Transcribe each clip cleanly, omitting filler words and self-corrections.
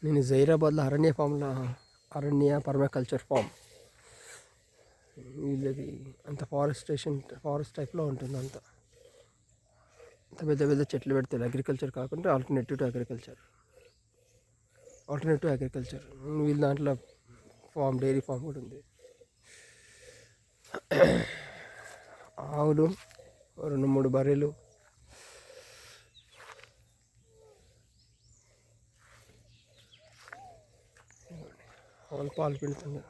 నేను జైరాబాద్లో అరణ్య permaculture form వీళ్ళది అంత ఫారెస్ట్ టైప్లో ఉంటుంది అంత పెద్ద పెద్ద చెట్లు పెడతారు. అగ్రికల్చర్ కాకుండా ఆల్టర్నేటివ్ అగ్రికల్చర్ వీళ్ళ దాంట్లో డైరీ ఫామ్ కూడా ఉంది. ఆవులు 2-3 బర్రెలు, ఆవులు పాలు పిండుతుంది.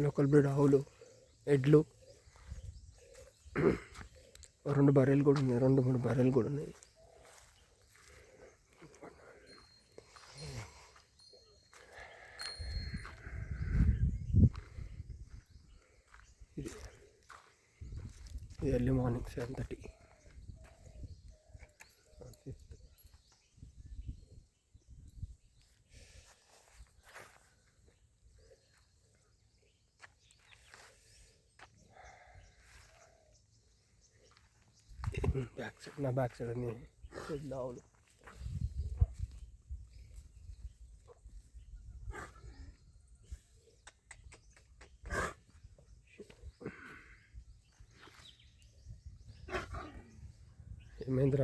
లోకల్ బ్రీడ్ ఆవులు, ఎడ్లు, 2 బర్రెలు కూడా ఉన్నాయి, 2-3 బర్రెలు కూడా ఉన్నాయి. ఇది ఎర్లీ మార్నింగ్ 7:30. బ్యాక్ సైడ్ అన్ని పెద్ద ఆవులు. Mahendra,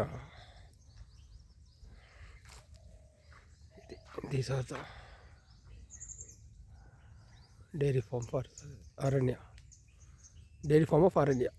these are the dairy farm of అరణ్య.